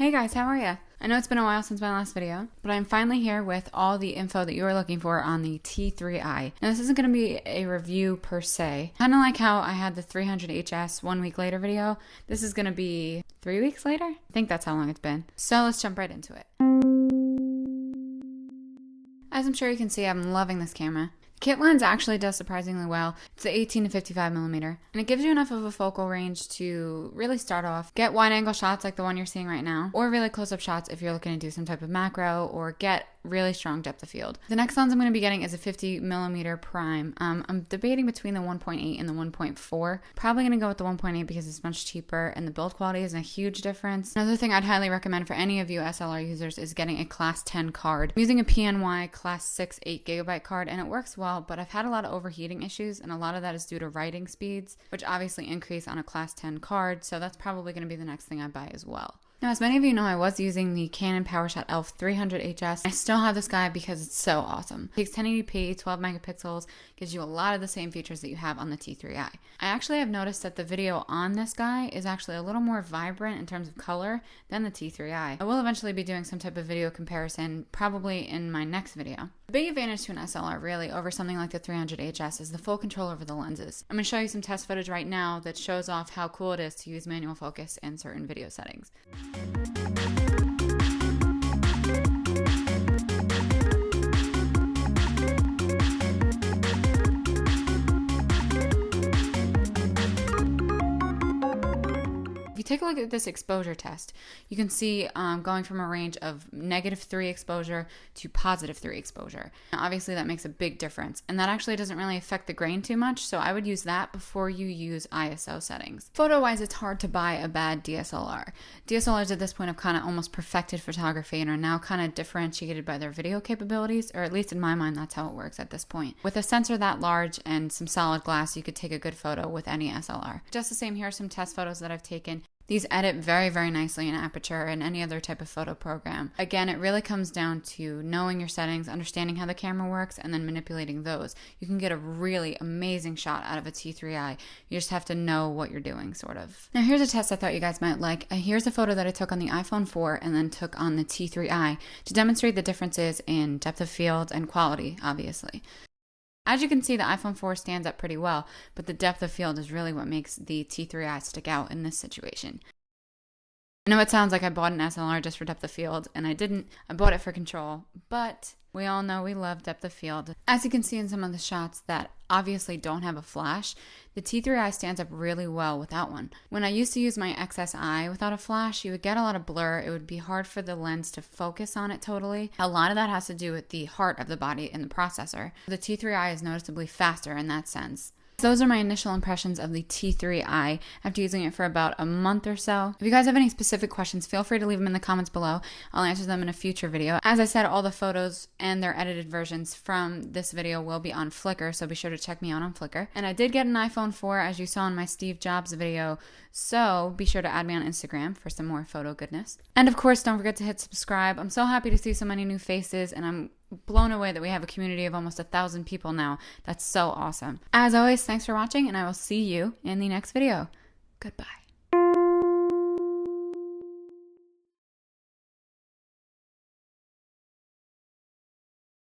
Hey guys, how are ya? I know it's been a while since my last video, but I'm finally here with all the info that you were looking for on the T3i. Now this isn't going to be a review per se. Kind of like how I had the 300HS 1 week later video. This is going to be 3 weeks later? I think that's how long it's been. So let's jump right into it. As I'm sure you can see, I'm loving this camera. The kit lens actually does surprisingly well. It's the 18 to 55 millimeter, and it gives you enough of a focal range to really start off, get wide angle shots like the one you're seeing right now, or really close up shots if you're looking to do some type of macro or get really strong depth of field. The next lens I'm going to be getting is a 50 millimeter prime. I'm debating between the 1.8 and the 1.4. Probably going to go with the 1.8 because it's much cheaper and the build quality isn't a huge difference. Another thing I'd highly recommend for any of you SLR users is getting a class 10 card. I'm using a PNY class 6 8GB card and it works well, but I've had a lot of overheating issues and a lot of that is due to writing speeds, which obviously increase on a class 10 card, so that's probably going to be the next thing I buy as well. Now, as many of you know, I was using the Canon PowerShot ELPH 300HS. I still have this guy because it's so awesome. It takes 1080p, 12 megapixels, gives you a lot of the same features that you have on the T3i. I actually have noticed that the video on this guy is actually a little more vibrant in terms of color than the T3i. I will eventually be doing some type of video comparison, probably in my next video. The big advantage to an SLR really over something like the 300HS is the full control over the lenses. I'm going to show you some test footage right now that shows off how cool it is to use manual focus in certain video settings. If you take a look at this exposure test, you can see going from a range of -3 exposure to +3 exposure. Now, obviously that makes a big difference, and that actually doesn't really affect the grain too much, so I would use that before you use ISO settings. Photo-wise, it's hard to buy a bad DSLR. DSLRs at this point have kind of almost perfected photography and are now kind of differentiated by their video capabilities, or at least in my mind, that's how it works at this point. With a sensor that large and some solid glass, you could take a good photo with any SLR. Just the same, here are some test photos that I've taken. These edit very, very nicely in Aperture and any other type of photo program. Again, it really comes down to knowing your settings, understanding how the camera works, and then manipulating those. You can get a really amazing shot out of a T3i. You just have to know what you're doing, sort of. Now, here's a test I thought you guys might like. Here's a photo that I took on the iPhone 4 and then took on the T3i to demonstrate the differences in depth of field and quality, obviously. As you can see, the iPhone 4 stands up pretty well, but the depth of field is really what makes the T3i stick out in this situation. I know it sounds like I bought an SLR just for depth of field, and I didn't. I bought it for control, but we all know we love depth of field. As you can see in some of the shots that obviously don't have a flash, the T3i stands up really well without one. When I used to use my XSI without a flash, you would get a lot of blur. It would be hard for the lens to focus on it totally. A lot of that has to do with the heart of the body in the processor. The T3i is noticeably faster in that sense. Those are my initial impressions of the T3i after using it for about a month or so. If you guys have any specific questions, feel free to leave them in the comments below. I'll answer them in a future video. As I said, all the photos and their edited versions from this video will be on Flickr, so be sure to check me out on Flickr. And I did get an iPhone 4, as you saw in my Steve Jobs video, so be sure to add me on Instagram for some more photo goodness. And of course, don't forget to hit subscribe. I'm so happy to see so many new faces, and I'm blown away that we have a community of almost 1,000 people now. That's so awesome. As always, thanks for watching, and I will see you in the next video. Goodbye.